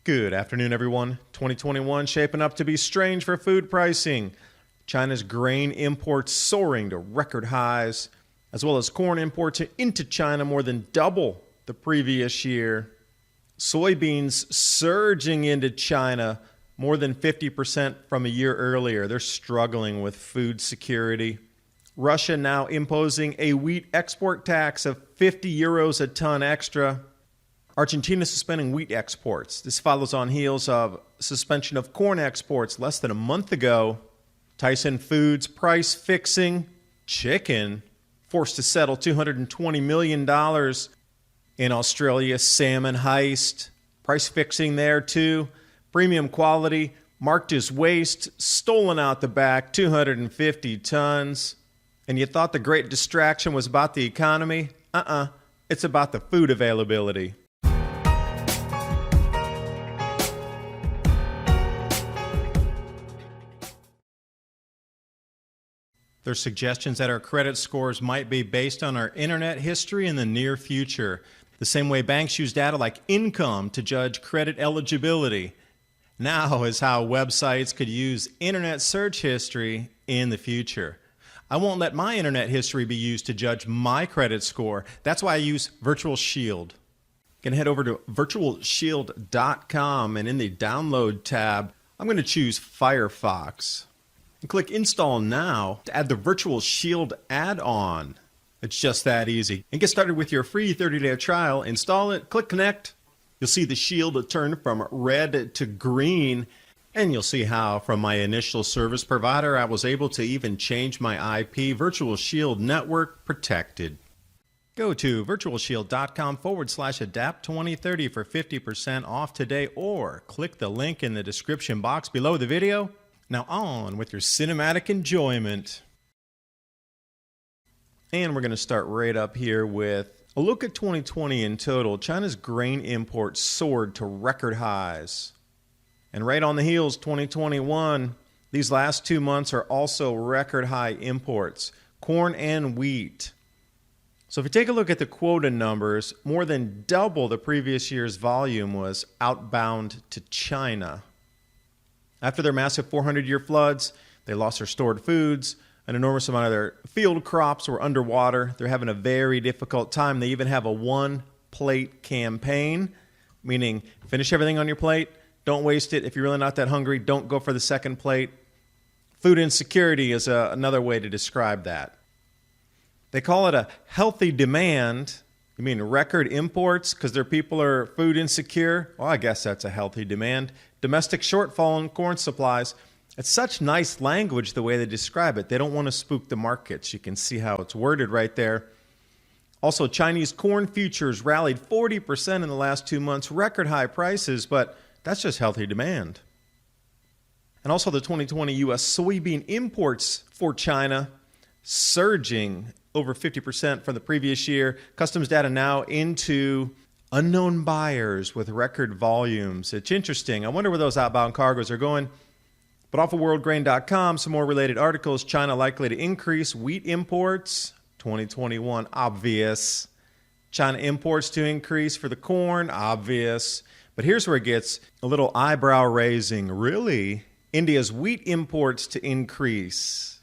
Good afternoon, everyone. 2021 shaping up to be strange for food pricing. China's grain imports soaring to record highs, as well as corn imports into China more than double the previous year. Soybeans surging into China more than 50% from a year earlier. They're struggling with food security. Russia now imposing a wheat export tax of 50 euros a ton extra. Argentina suspending wheat exports. This follows on heels of suspension of corn exports less than a month ago. Tyson Foods price fixing. Chicken forced to settle $220 million. In Australia, salmon heist. Price fixing there too. Premium quality marked as waste, stolen out the back, 250 tons. And you thought the great distraction was about the economy? It's about the food availability. There's suggestions that our credit scores might be based on our internet history in the near future, the same way banks use data like income to judge credit eligibility. Now is how websites could use internet search history in the future. I won't let my internet history be used to judge my credit score. That's why I use Virtual Shield. You can head over to virtualshield.com, and in the download tab, I'm going to choose Firefox. And click Install Now to add the Virtual Shield add-on. It's just that easy. And get started with your free 30-day trial. Install it, click Connect. You'll see the shield turn from red to green. And you'll see how from my initial service provider, I was able to even change my IP. Virtual Shield Network protected. Go to virtualshield.com/adapt2030 for 50% off today, or click the link in the description box below the video. Now on with your cinematic enjoyment. And we're going to start right up here with a look at 2020 in total. China's grain imports soared to record highs. And right on the heels, 2021, these last 2 months are also record high imports, corn and wheat. So if you take a look at the quota numbers, more than double the previous year's volume was outbound to China. After their massive 400-year floods, they lost their stored foods. An enormous amount of their field crops were underwater. They're having a very difficult time. They even have a one-plate campaign, meaning finish everything on your plate. Don't waste it. If you're really not that hungry, don't go for the second plate. Food insecurity is another way to describe that. They call it a healthy demand. You mean record imports because their people are food insecure? Well, I guess that's a healthy demand. Domestic shortfall in corn supplies. It's such nice language the way they describe it. They don't want to spook the markets. You can see how it's worded right there. Also, Chinese corn futures rallied 40% in the last 2 months, record high prices, but that's just healthy demand. And also the 2020 U.S. soybean imports for China surging over 50% from the previous year. Customs data now into unknown buyers with record volumes. It's interesting. I wonder where those outbound cargoes are going. But off of worldgrain.com, some more related articles. China likely to increase wheat imports. 2021, obvious. China imports to increase for the corn, obvious. But here's where it gets a little eyebrow raising. Really? India's wheat imports to increase.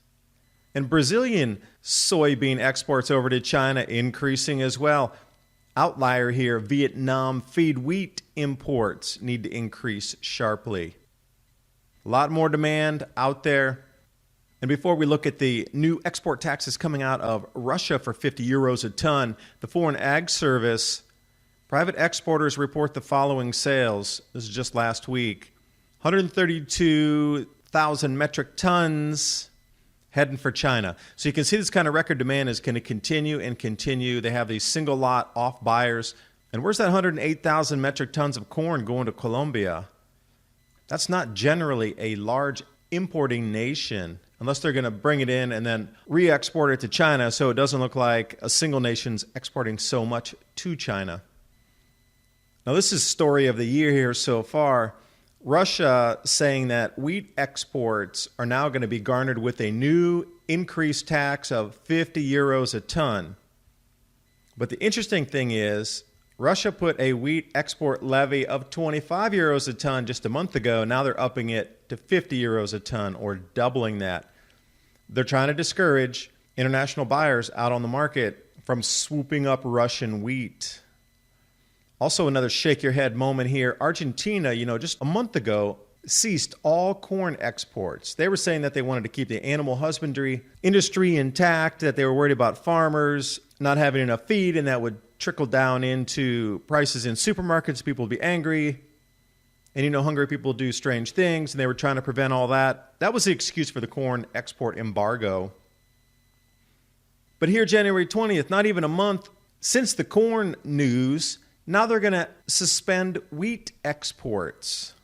And Brazilian soybean exports over to China increasing as well. Outlier here, Vietnam feed wheat imports need to increase sharply. A lot more demand out there. And before we look at the new export taxes coming out of Russia for 50 euros a ton, the Foreign Ag Service, private exporters report the following sales. This is just last week. 132,000 metric tons heading for China. So you can see this kind of record demand is going to continue and continue. They have these single lot off buyers. And where's that 108,000 metric tons of corn going to Colombia? That's not generally a large importing nation unless they're going to bring it in and then re-export it to China, so it doesn't look like a single nation's exporting so much to China. Now this is story of the year here so far. Russia saying that wheat exports are now going to be garnered with a new increased tax of 50 euros a ton. But the interesting thing is Russia put a wheat export levy of 25 euros a ton just a month ago. Now they're upping it to 50 euros a ton, or doubling that. They're trying to discourage international buyers out on the market from swooping up Russian wheat. Also, another shake your head moment here. Argentina, just a month ago, ceased all corn exports. They were saying that they wanted to keep the animal husbandry industry intact, that they were worried about farmers not having enough feed, and that would trickle down into prices in supermarkets. People would be angry. And hungry people do strange things, and they were trying to prevent all that. That was the excuse for the corn export embargo. But here, January 20th, not even a month since the corn news, now they're going to suspend wheat exports.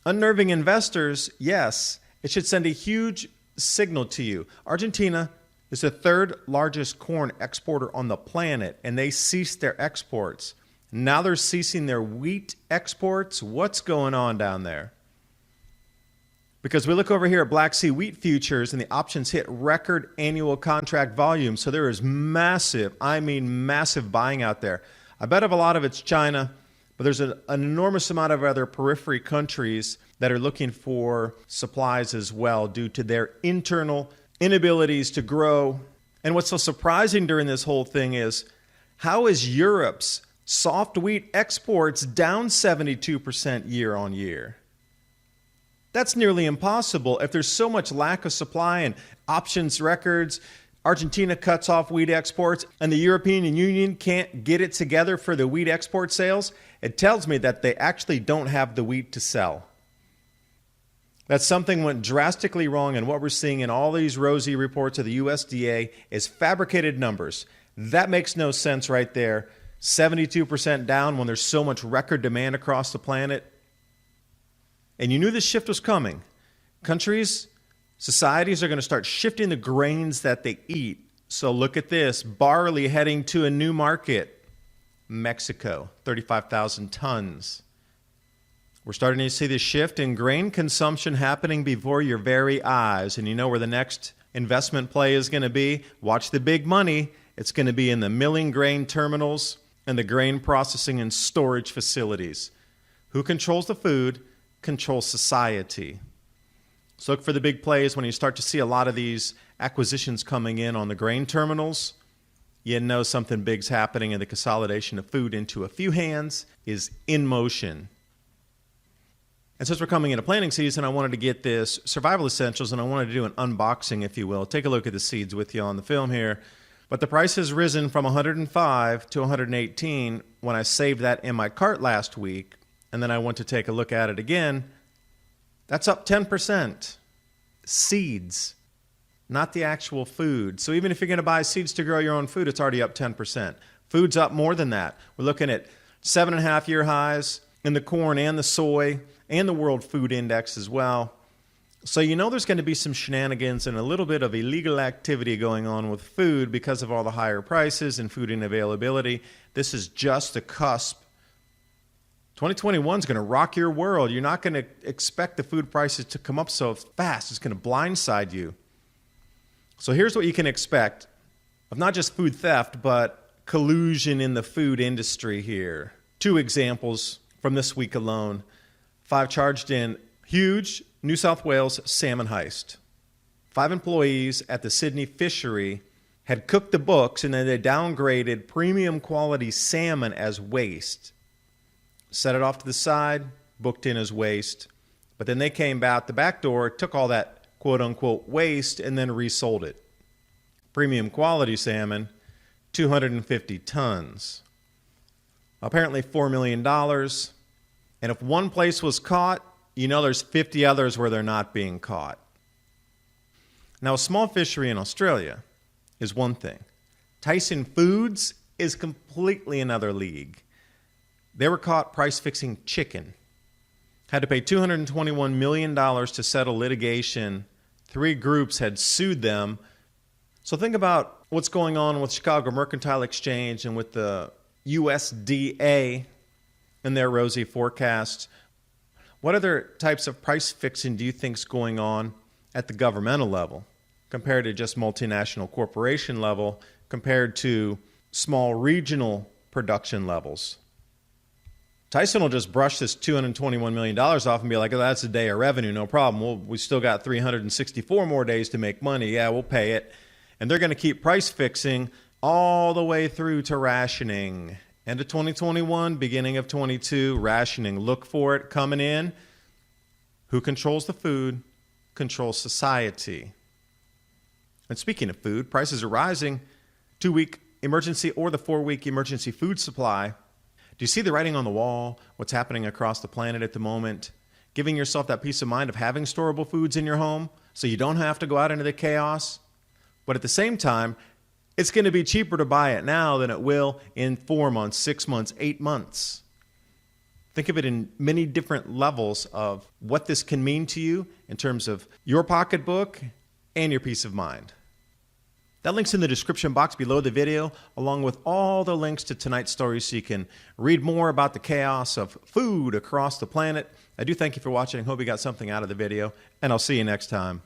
Unnerving investors, yes, it should send a huge signal to you. Argentina is the third largest corn exporter on the planet, and they ceased their exports. Now they're ceasing their wheat exports. What's going on down there? Because we look over here at Black Sea wheat futures, and the options hit record annual contract volume. So there is massive buying out there. I bet a lot of it's China, but there's an enormous amount of other periphery countries that are looking for supplies as well due to their internal inabilities to grow. And what's so surprising during this whole thing is, how is Europe's soft wheat exports down 72% year on year? That's nearly impossible. If there's so much lack of supply and options records, Argentina cuts off wheat exports, and the European Union can't get it together for the wheat export sales, it tells me that they actually don't have the wheat to sell. That something went drastically wrong, and what we're seeing in all these rosy reports of the USDA is fabricated numbers. That makes no sense right there. 72% down when there's so much record demand across the planet. And you knew this shift was coming. Countries, societies are going to start shifting the grains that they eat. So look at this. Barley heading to a new market. Mexico, 35,000 tons. We're starting to see this shift in grain consumption happening before your very eyes. And you know where the next investment play is going to be? Watch the big money. It's going to be in the milling grain terminals and the grain processing and storage facilities. Who controls the food controls society. So look for the big plays when you start to see a lot of these acquisitions coming in on the grain terminals. You know something big's happening, and the consolidation of food into a few hands is in motion. And since we're coming into planting season, I wanted to get this Survival Essentials, and I wanted to do an unboxing, if you will. Take a look at the seeds with you on the film here. But the price has risen from 105 to 118 when I saved that in my cart last week, and then I went to take a look at it again. That's up 10%. Seeds, not the actual food. So even if you're going to buy seeds to grow your own food, it's already up 10%. Food's up more than that. We're looking at 7.5-year highs in the corn and the soy and the World Food Index as well. So you know there's going to be some shenanigans and a little bit of illegal activity going on with food because of all the higher prices and food unavailability. This is just the cusp. 2021 is going to rock your world. You're not going to expect the food prices to come up so fast. It's going to blindside you. So here's what you can expect of not just food theft, but collusion in the food industry here. 2 examples from this week alone. 5 charged in huge New South Wales salmon heist. 5 employees at the Sydney fishery had cooked the books, and then they downgraded premium quality salmon as waste. Set it off to the side, booked in as waste. But then they came out the back door, took all that quote-unquote waste, and then resold it. Premium quality salmon, 250 tons. Apparently $4 million. And if one place was caught, you know there's 50 others where they're not being caught. Now, a small fishery in Australia is one thing. Tyson Foods is completely another league. They were caught price-fixing chicken. Had to pay $221 million to settle litigation. 3 groups had sued them. So think about what's going on with Chicago Mercantile Exchange and with the USDA and their rosy forecasts. What other types of price fixing do you think is going on at the governmental level compared to just multinational corporation level, compared to small regional production levels. Tyson will just brush this $221 million off and be like, oh, that's a day of revenue, no problem. We still got 364 more days to make money. Yeah, we'll pay it. And they're going to keep price fixing all the way through to rationing. End of 2021, beginning of 22, rationing. Look for it coming in. Who controls the food? Controls society. And speaking of food, prices are rising. 2-week emergency or the 4-week emergency food supply. Do you see the writing on the wall? What's happening across the planet at the moment? Giving yourself that peace of mind of having storable foods in your home so you don't have to go out into the chaos. But at the same time, it's going to be cheaper to buy it now than it will in 4 months, 6 months, 8 months. Think of it in many different levels of what this can mean to you in terms of your pocketbook and your peace of mind. That link's in the description box below the video, along with all the links to tonight's story so you can read more about the chaos of food across the planet. I do thank you for watching. I hope you got something out of the video, and I'll see you next time.